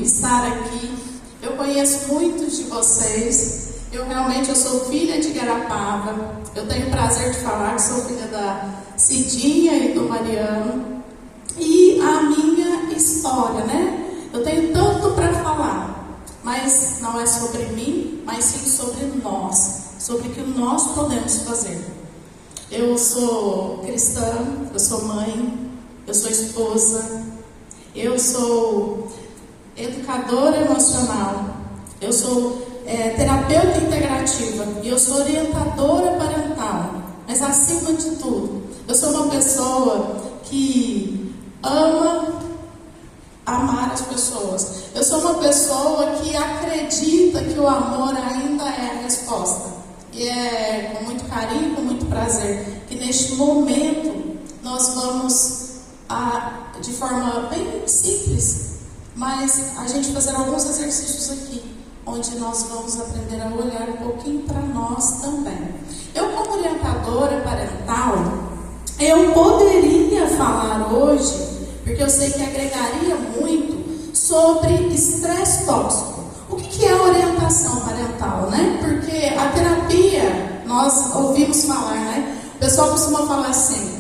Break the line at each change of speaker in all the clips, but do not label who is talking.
estar aqui. Eu conheço muitos de vocês. Eu sou filha de Garapava. Eu tenho o prazer de falar que sou filha da Cidinha e do Mariano. E a minha história, né? Eu tenho tanto para falar, mas não é sobre mim, mas sim sobre nós, sobre o que nós podemos fazer. Eu sou cristã, eu sou mãe, eu sou esposa, eu sou educadora emocional, eu sou terapeuta integrativa e eu sou orientadora parental. Mas acima de tudo, eu sou uma pessoa que ama amar as pessoas. Eu sou uma pessoa que acredita que o amor ainda é a resposta. E é com muito carinho, com muito prazer, que neste momento nós vamos, de forma bem simples, mas a gente fazer alguns exercícios aqui, onde nós vamos aprender a olhar um pouquinho para nós também. Eu, como orientadora parental, eu poderia falar hoje, porque eu sei que agregaria muito, sobre estresse tóxico. O que é orientação parental, né? Porque a terapia, nós ouvimos falar, né? O pessoal costuma falar assim,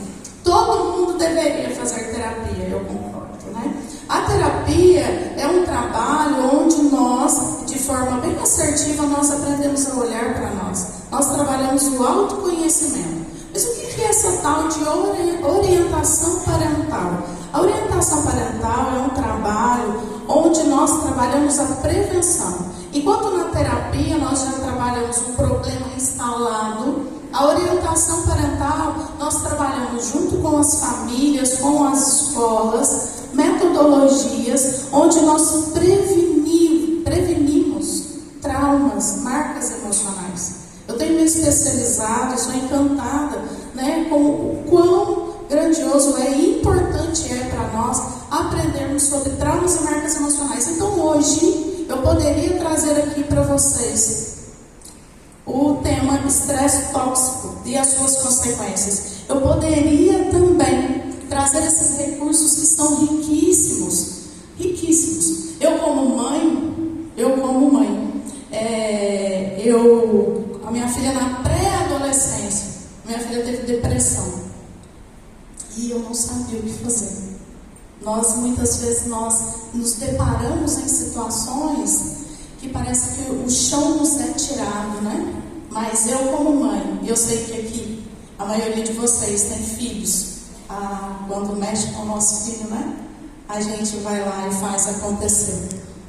todo mundo deveria fazer terapia, eu concordo, né? A terapia é um trabalho onde nós, de forma bem assertiva, nós aprendemos a olhar para nós. Nós trabalhamos o autoconhecimento. Mas o que é essa tal de orientação parental? A orientação parental é um trabalho onde nós trabalhamos a prevenção. Enquanto na terapia nós já trabalhamos um problema instalado, a orientação parental nós trabalhamos junto com as famílias, com as escolas, metodologias onde nós prevenimos traumas, marcas emocionais. Eu tenho me especializado, sou encantada, né, com o quão grandioso e importante é para nós aprendermos sobre traumas e marcas emocionais. Então hoje eu poderia trazer aqui para vocês o tema estresse tóxico e as suas consequências. Eu poderia também trazer esses recursos que são riquíssimos, riquíssimos. Eu como mãe, a minha filha na pré-adolescência, minha filha teve depressão. E eu não sabia o que fazer. Muitas vezes nos deparamos em situações que parece que o chão nos é tirado, né? Mas eu como mãe, eu sei que aqui a maioria de vocês tem filhos. Quando mexe com o nosso filho, né? A gente vai lá e faz acontecer.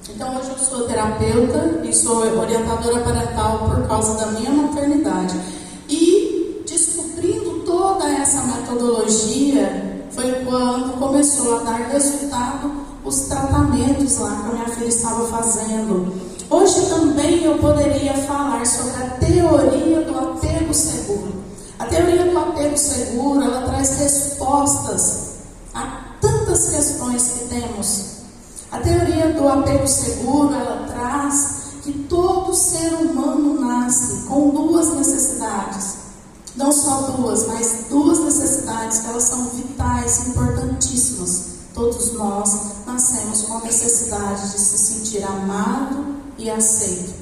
Então hoje eu sou terapeuta e sou orientadora parental por causa da minha maternidade. E descobrindo toda essa metodologia foi quando começou a dar resultado os tratamentos lá que a minha filha estava fazendo. Hoje também eu poderia falar sobre a teoria do apego seguro. A teoria do apego seguro, ela traz respostas a tantas questões que temos. A teoria do apego seguro, ela traz que todo ser humano nasce com duas necessidades. Não só duas, mas duas necessidades que elas são vitais, importantíssimas. Todos nós nascemos com a necessidade de se sentir amado e aceito.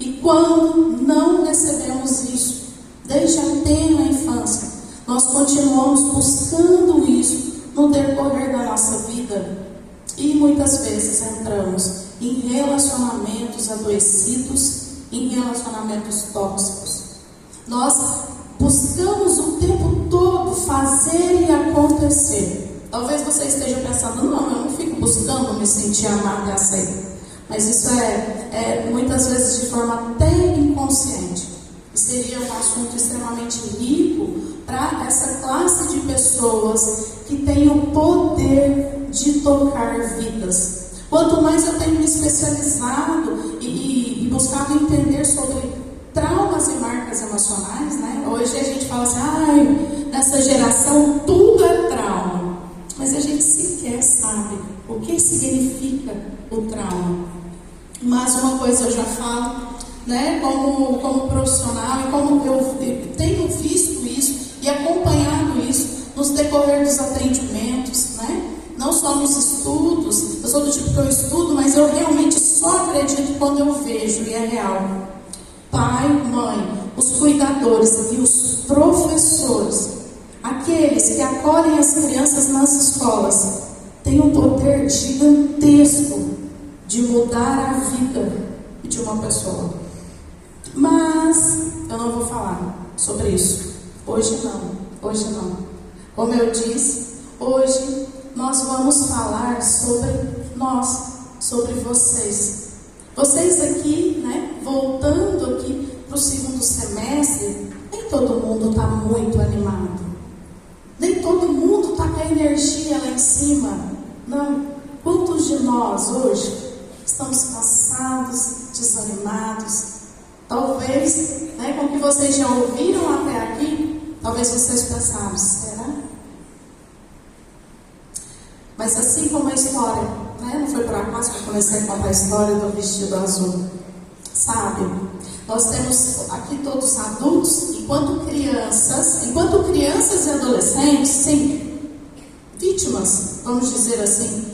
E quando não recebemos isso, desde a tenra infância, nós continuamos buscando isso no decorrer da nossa vida. E muitas vezes entramos em relacionamentos adoecidos, em relacionamentos tóxicos. Nós buscamos o tempo todo fazer e acontecer. Talvez você esteja pensando, não, eu não fico buscando me sentir amado e aceito. Mas isso é muitas vezes de forma até inconsciente. E seria um assunto extremamente rico para essa classe de pessoas que tem o poder de tocar vidas. Quanto mais eu tenho me especializado e buscado entender sobre traumas e marcas emocionais, né? Hoje a gente fala assim, nessa geração tudo é trauma. Mas a gente sequer sabe o que significa o trauma. Mas uma coisa eu já falo, né? Como profissional e como eu tenho visto isso e acompanhado isso nos decorrer dos atendimentos, né? Não só nos estudos, eu sou do tipo que eu estudo, mas mas eu realmente só acredito quando eu vejo e é real. Pai, mãe, os cuidadores e os professores, aqueles que acolhem as crianças nas escolas, têm um poder gigantesco de mudar a vida de uma pessoa. Mas eu não vou falar sobre isso. Hoje não. Como eu disse, hoje nós vamos falar sobre nós, sobre vocês. Vocês aqui, voltando aqui para o segundo semestre, nem todo mundo está muito animado. Nem todo mundo está com a energia lá em cima. Não. Quantos de nós hoje estamos cansados, desanimados? Talvez, com o que vocês já ouviram até aqui, talvez vocês pensaram, será? Mas assim como a história, não foi por acaso que eu comecei a contar a história do vestido azul. Sabe, nós temos aqui todos adultos, enquanto crianças e adolescentes, sim, vítimas, vamos dizer assim,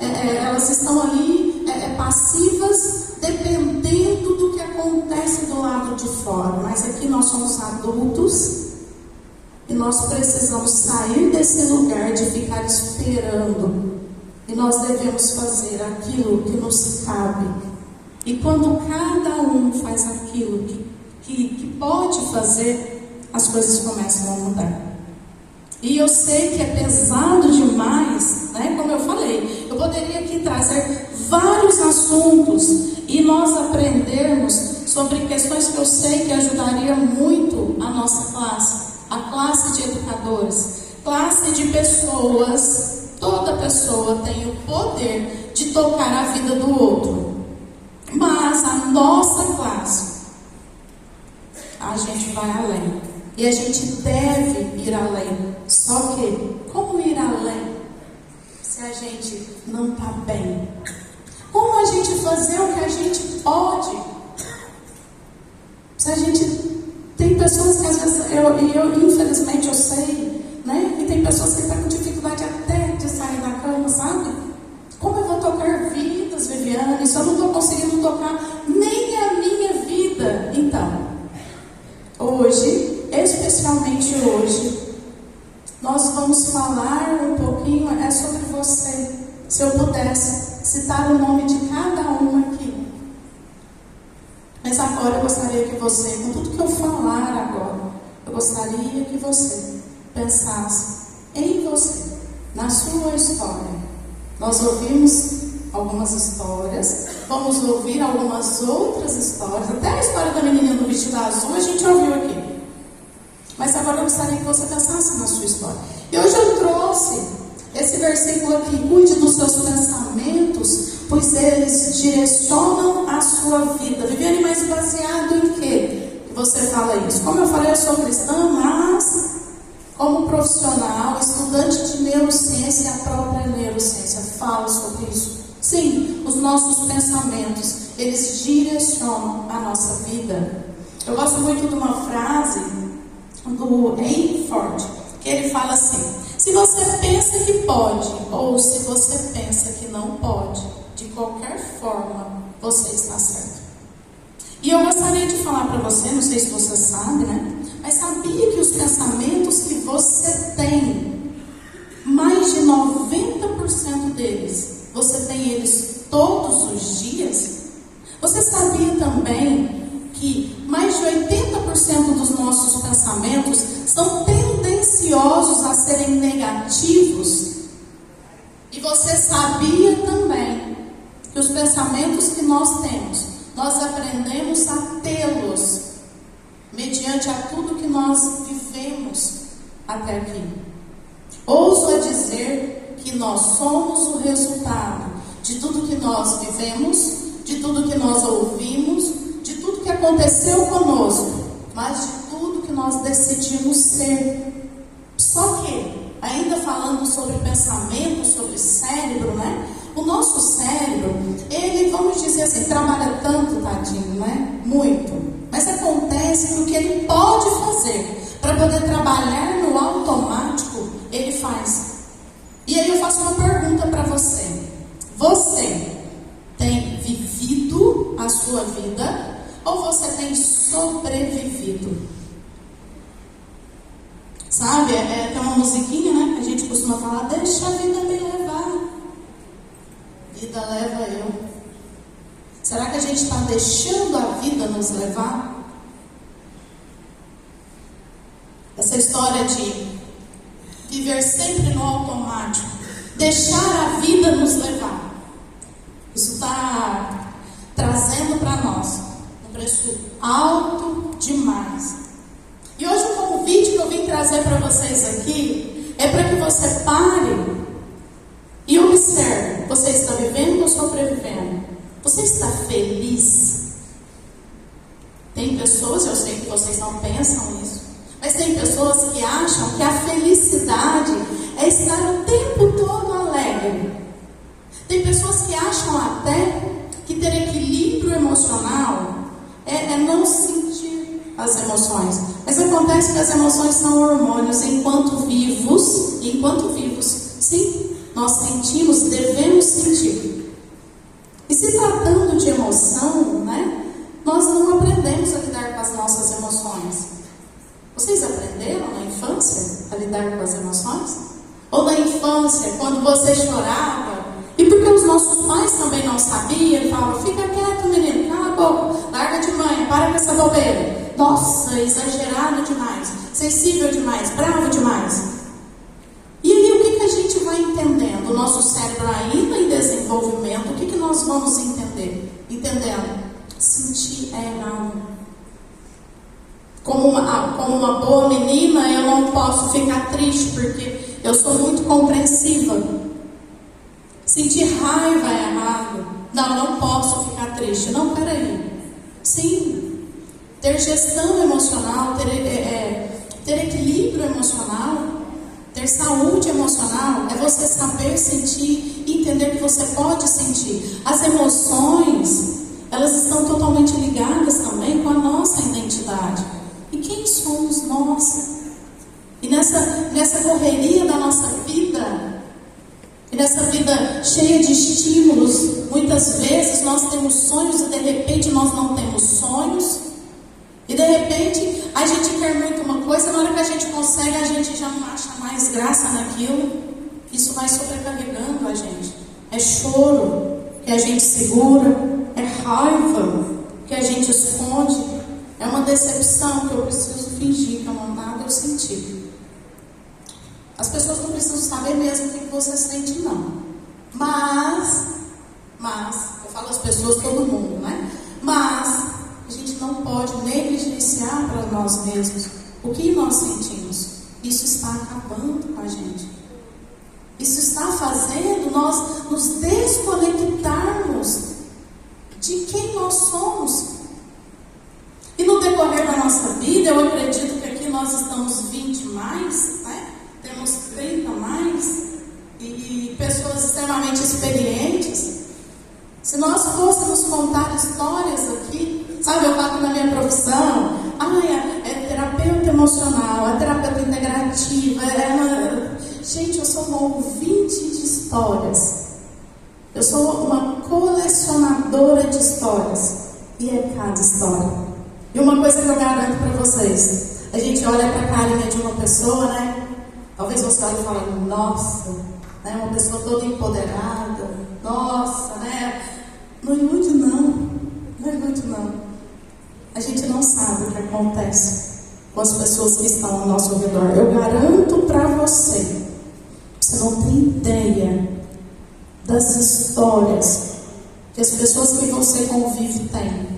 elas estão ali passivas, dependendo do que acontece do lado de fora. Mas aqui nós somos adultos e nós precisamos sair desse lugar de ficar esperando. E nós devemos fazer aquilo que nos cabe. E quando cada um faz aquilo que pode fazer, as coisas começam a mudar. E eu sei que é pesado demais, como eu falei, eu poderia aqui trazer vários assuntos e nós aprendermos sobre questões que eu sei que ajudaria muito a nossa classe, a classe de educadores, classe de pessoas. Toda pessoa tem o poder de tocar a vida do outro. Mas a nossa classe, a gente vai além. E a gente deve ir além. Só que, como ir além se a gente não está bem? Como a gente fazer o que a gente pode? Se a gente... Tem pessoas que às vezes, eu infelizmente eu sei, que tem pessoas que estão com dificuldade até de sair da cama, sabe? Como eu vou tocar vidas, Viviane, se eu não estou conseguindo tocar nem a minha vida? Então, hoje, especialmente hoje, nós vamos falar um pouquinho sobre você. Se eu pudesse citar o nome de cada um aqui. Mas agora eu gostaria que você, com tudo que eu falar agora, eu gostaria que você pensasse em você, na sua história. Nós ouvimos algumas histórias, vamos ouvir algumas outras histórias, até a história da menininha do vestido azul a gente ouviu aqui. Mas agora eu gostaria que você pensasse na sua história. E hoje eu trouxe esse versículo aqui: cuide dos seus pensamentos, pois eles direcionam a sua vida. Viviane, mas baseado em quê que você fala isso? Como eu falei, eu sou cristã, mas como profissional, estudante de neurociência, a própria neurociência fala sobre isso. Sim, os nossos pensamentos, eles direcionam a nossa vida. Eu gosto muito de uma frase do Henry Ford, que ele fala assim: se você pensa que pode, ou se você pensa que não pode, de qualquer forma, você está certo. E eu gostaria de falar para você, não sei se você sabe, mas sabia que os pensamentos que você tem, mais de 90% deles, você tem eles todos os dias? Você sabia também que mais de 80% dos nossos pensamentos são tendenciosos a serem negativos? E você sabia também que os pensamentos que nós temos, nós aprendemos a tê-los mediante a tudo que nós vivemos até aqui? Ouso a dizer que nós somos o resultado de tudo que nós vivemos, de tudo que nós ouvimos, de tudo que aconteceu conosco, mas de tudo que nós decidimos ser. Só que, ainda falando sobre pensamento, sobre cérebro, o nosso cérebro, ele, vamos dizer assim, trabalha tanto, tadinho, muito. Mas acontece que o que ele pode fazer para poder trabalhar no automático, ele faz. E aí eu faço uma pergunta para você. Você sua vida ou você tem sobrevivido? Sabe, tem uma musiquinha, né, que a gente costuma falar: deixa a vida me levar, vida leva eu. Será que a gente está deixando a vida nos levar? Essa história de viver sempre no automático, deixar a vida nos levar, isso está trazendo para nós um preço alto demais. E hoje o convite que eu vim trazer para vocês aqui é para que você pare e observe: você está vivendo ou sobrevivendo? Você está feliz? Tem pessoas, eu sei que vocês não pensam nisso, mas tem pessoas que acham que a felicidade é estar o tempo todo alegre. Tem pessoas que acham até que ter equilíbrio emocional é não sentir as emoções. Mas acontece que as emoções são hormônios enquanto vivos, sim, nós sentimos, devemos sentir. E se tratando de emoção, né, nós não aprendemos a lidar com as nossas emoções. Vocês aprenderam na infância a lidar com as emoções? Ou na infância, quando você chorava, e porque os nossos pais também não sabiam, falavam: fica quieto, menino, cala a boca, larga de manhã, para com essa bobeira. Nossa, exagerado demais, sensível demais, bravo demais. E aí o que a gente vai entendendo? O nosso cérebro ainda em desenvolvimento, o que nós vamos entender? Entendendo, sentir é errado. Como uma boa menina, eu não posso ficar triste porque eu sou muito compreensiva. Sentir raiva é errado. Não posso ficar triste. Não, peraí. Sim, ter gestão emocional, ter equilíbrio emocional, ter saúde emocional, é você saber sentir e entender que você pode sentir. As emoções, elas estão totalmente ligadas também com a nossa identidade. E quem somos nós? E nessa correria da nossa vida, e nessa vida cheia de estímulos, muitas vezes nós temos sonhos e de repente nós não temos sonhos. E de repente a gente quer muito uma coisa, na hora que a gente consegue, a gente já não acha mais graça naquilo. Isso vai sobrecarregando a gente. É choro que a gente segura, é raiva que a gente esconde, é uma decepção que eu preciso fingir que eu não nada eu senti. As pessoas não precisam saber mesmo o que você sente, não. Mas, eu falo as pessoas, todo mundo, né? Mas a gente não pode negligenciar para nós mesmos o que nós sentimos. Isso está acabando com a gente. Isso está fazendo nós nos desconectarmos de quem nós somos. E no decorrer da nossa vida, eu acredito que aqui nós estamos 20 mais, né? Temos 30 mais, e pessoas extremamente experientes. Se nós fôssemos contar histórias aqui, sabe, eu falo na minha profissão, é terapeuta emocional, é terapeuta integrativa, gente, eu sou uma ouvinte de histórias. Eu sou uma colecionadora de histórias. E é cada história. E uma coisa que eu garanto para vocês, a gente olha para a carinha de uma pessoa, né? Talvez você olhe e fale: nossa, né? Uma pessoa toda empoderada, nossa, né? Não ilude não. A gente não sabe o que acontece com as pessoas que estão ao nosso redor. Eu garanto para você, você não tem ideia das histórias que as pessoas que você convive têm.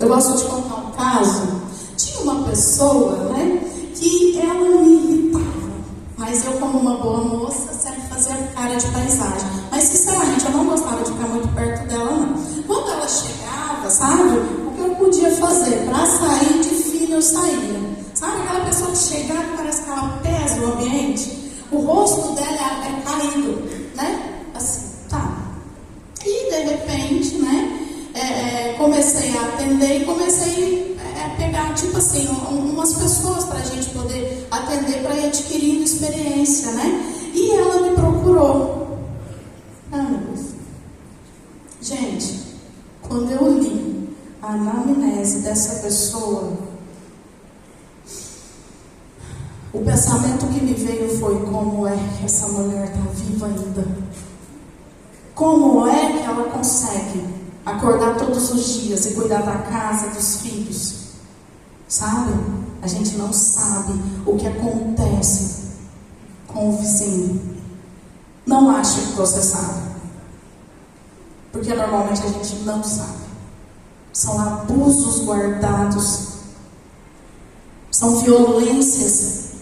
Eu gosto de contar um caso. Tinha uma pessoa, né, que ela me irritava, mas eu, como uma boa moça, sempre fazia cara de paisagem. Mas sinceramente eu não gostava de ficar muito perto dela, não. Quando ela chegava, sabe, o que eu podia fazer para sair de fino, eu saía. Sabe aquela pessoa que chegava e parece que ela pesa o ambiente? O rosto dela é caído, né? Assim, tá. E de repente, né, comecei a atender e comecei a pegar, tipo assim, umas pessoas para a gente poder atender, para ir adquirindo experiência, né? E ela me procurou. Gente, quando eu li a anamnese dessa pessoa, o pensamento que me veio foi: como é que essa mulher está viva ainda? Como é que ela consegue acordar todos os dias e cuidar da casa, dos filhos? Sabe? A gente não sabe o que acontece com o vizinho. Não ache que você sabe, porque normalmente a gente não sabe. São abusos guardados, são violências,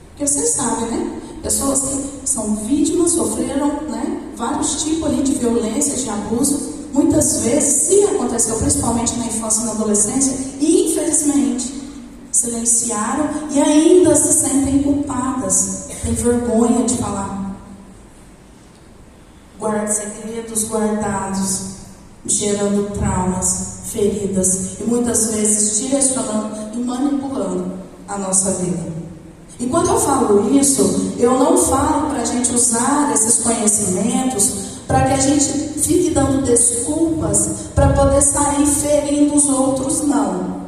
porque vocês sabem, né? Pessoas que são vítimas, sofreram, né, vários tipos ali de violência, de abuso. Muitas vezes, se aconteceu, principalmente na infância e na adolescência, e infelizmente silenciaram e ainda se sentem culpadas, têm vergonha de falar. Segredos guardados, gerando traumas, feridas e muitas vezes direcionando e manipulando a nossa vida. E quando eu falo isso, eu não falo para a gente usar esses conhecimentos para que a gente fique dando desculpas para poder sair ferindo os outros, não.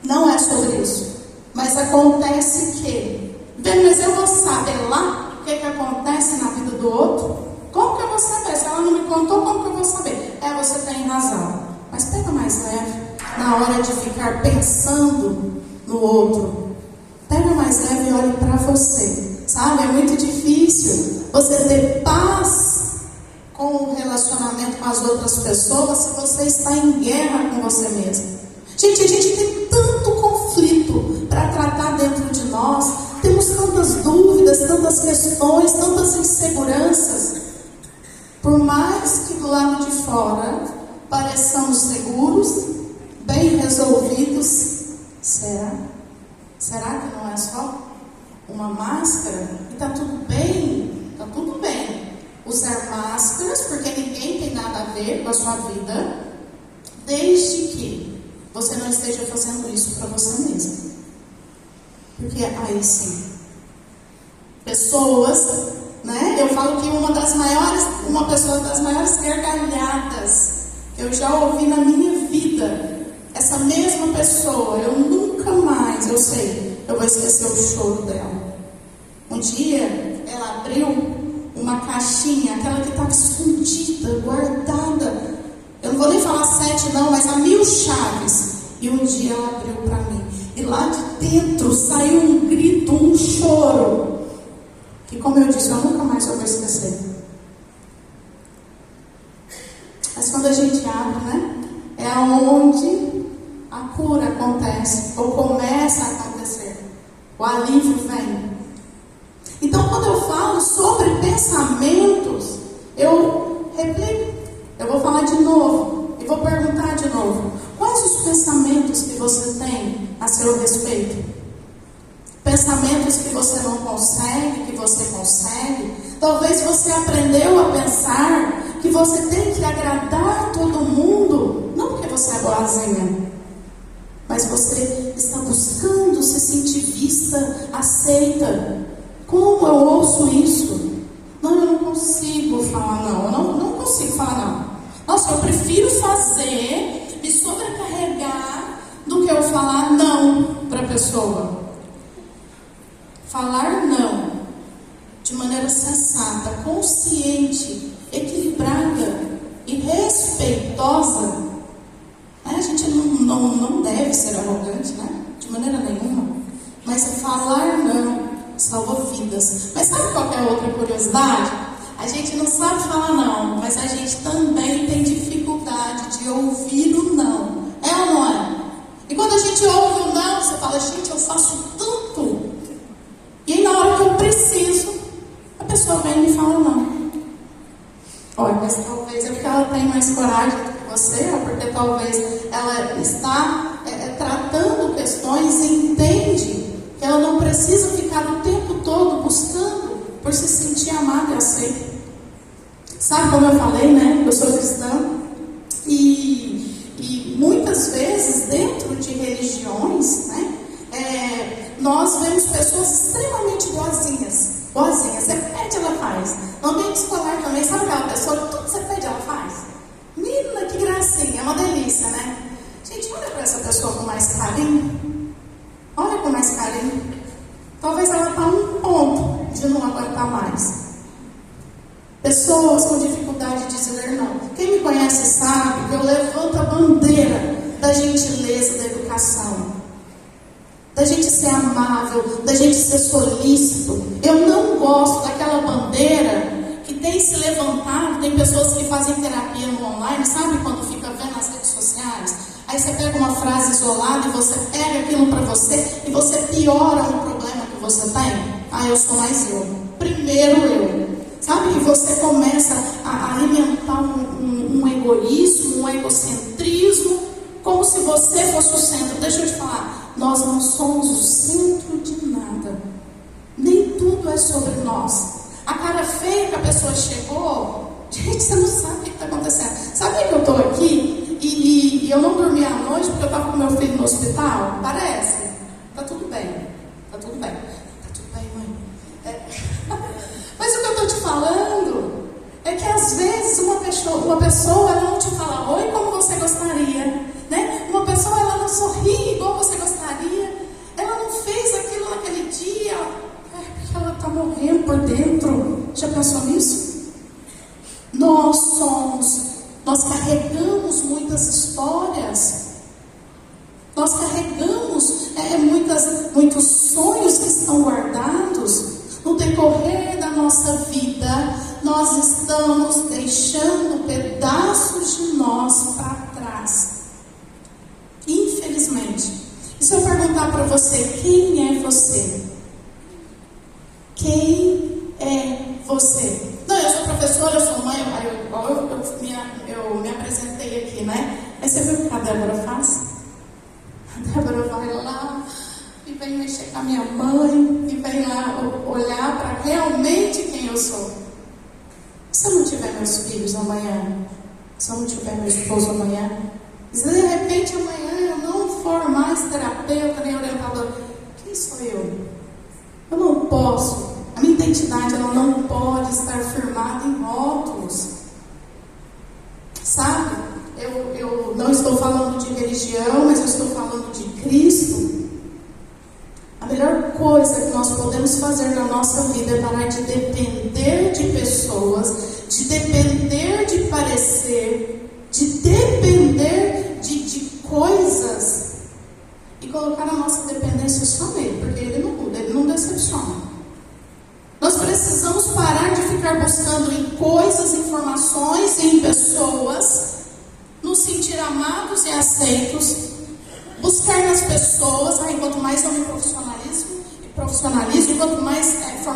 Não é sobre isso. Mas acontece que, bem, mas eu vou saber lá o que acontece na vida do outro? Como que eu vou saber? Se ela não me contou, como que eu vou saber? Você tem razão. Mas pega mais leve na hora de ficar pensando no outro. Pega mais leve e olhe para você. Sabe? É muito difícil você ter paz com o relacionamento com as outras pessoas se você está em guerra com você mesmo. Gente, a gente tem tanto conflito para tratar dentro de nós. Temos tantas dúvidas, tantas questões, tantas inseguranças. Por mais que do lado de fora pareçamos seguros, bem resolvidos, será? Será que não é só uma máscara? E está tudo bem, está tudo bem. Usar máscaras, porque ninguém tem nada a ver com a sua vida, desde que você não esteja fazendo isso para você mesmo. Porque aí sim, pessoas, né? Eu falo que uma pessoa das maiores gargalhadas que eu já ouvi na minha vida, essa mesma pessoa, eu nunca mais, eu sei, eu vou esquecer o choro dela. Um dia, ela abriu uma caixinha, aquela que estava escondida, guardada. Eu não vou nem falar 7 não, mas a 1000 chaves. E um dia ela abriu para mim. E lá de dentro saiu um grito, um choro. Que, como eu disse, eu nunca mais vou esquecer. Mas quando a gente abre, né? É onde a cura acontece, ou começa a acontecer. O alívio vem. Então, quando eu falo sobre pensamentos, eu replico. Eu vou falar de novo. E vou perguntar de novo. Quais os pensamentos que você tem a seu respeito? Pensamentos que você não consegue, que você consegue. Talvez você aprendeu a pensar que você tem que agradar todo mundo. Não porque você é boazinha, mas você está buscando se sentir vista, aceita. Como eu ouço isso? Não, eu não consigo falar não. Eu não consigo falar não. Nossa, eu prefiro fazer, me sobrecarregar, do que eu falar não para a pessoa. Falar não de maneira sensata, consciente, equilibrada e respeitosa, né? A gente não deve ser arrogante, né? De maneira nenhuma. Mas falar não salva vidas. Mas sabe qual que é a outra curiosidade? A gente não sabe falar não, mas a gente também tem dificuldade de ouvir o não. É ou não é? E quando a gente ouve o não, você fala, gente, eu faço tanto. E aí na hora que eu preciso, a pessoa vem e me fala não. Olha, mas talvez é porque ela tem mais coragem do que você, ou porque talvez ela está tratando questões e entende que ela não precisa ficar o tempo todo buscando por se sentir amada e aceita. Sabe como eu falei, né? Eu sou cristã e muitas vezes dentro de religiões, né? Nós vemos pessoas extremamente boazinhas. Você pede, ela faz. No ambiente escolar também, sabe aquela pessoa que tudo que você pede, ela faz? Menina, que gracinha, é uma delícia, né? pessoas com dificuldade de dizer não. Quem me conhece sabe que eu levanto a bandeira da gentileza, da educação, da gente ser amável, da gente ser solícito. Eu não gosto daquela bandeira que tem se levantado. Tem pessoas que fazem terapia no online, sabe, quando fica vendo nas redes sociais, aí você pega uma frase isolada e você pega aquilo para você e você piora um problema que você tem. Eu sou mais eu, primeiro eu, sabe? E você começa a alimentar um egoísmo, um egocentrismo, como se você fosse o centro. Deixa eu te falar, nós não somos o centro de nada, nem tudo é sobre nós. A cara feia que a pessoa chegou, gente, você não sabe o que está acontecendo. Sabia que eu estou aqui e eu não dormi à noite porque eu estava com meu filho no hospital? Parece? Tá tudo bem, tá tudo bem. Tá tudo bem, mãe. Mas o que eu estou te falando é que às vezes uma pessoa ela não te fala oi como você gostaria, né? Uma pessoa ela não sorri igual você gostaria, ela não fez aquilo naquele dia, porque ela está morrendo por dentro. Já pensou nisso? Nós carregamos muitas histórias, nós carregamos muitos sonhos que estão guardados. No decorrer da nossa vida, nós estamos deixando pedaços de nós para trás. Infelizmente. E se eu perguntar para você, quem é você? Quem é você? Não, eu sou professora, eu sou mãe, eu me apresentei aqui, né? Aí você viu o que a Débora faz? A Débora vai lá e vem mexer com a minha mãe, e vem lá olhar para realmente quem eu sou. Se eu não tiver meus filhos amanhã, se eu não tiver meu esposo amanhã, se de repente amanhã eu não for mais terapeuta nem orientador, quem sou eu? Eu não posso, a minha identidade ela não pode estar firmada em rótulos, sabe? Eu não estou falando de religião, mas eu estou falando de Cristo. A melhor coisa que nós podemos fazer na nossa vida é parar de depender de pessoas, de depender de parecer, de depender de coisas e colocar a nossa dependência só nele, porque ele não muda, ele não decepciona. Nós precisamos parar de ficar buscando em coisas, informações e em pessoas, nos sentir amados e aceitos, buscar nas pessoas, quanto mais eu me profissionalizo, quanto mais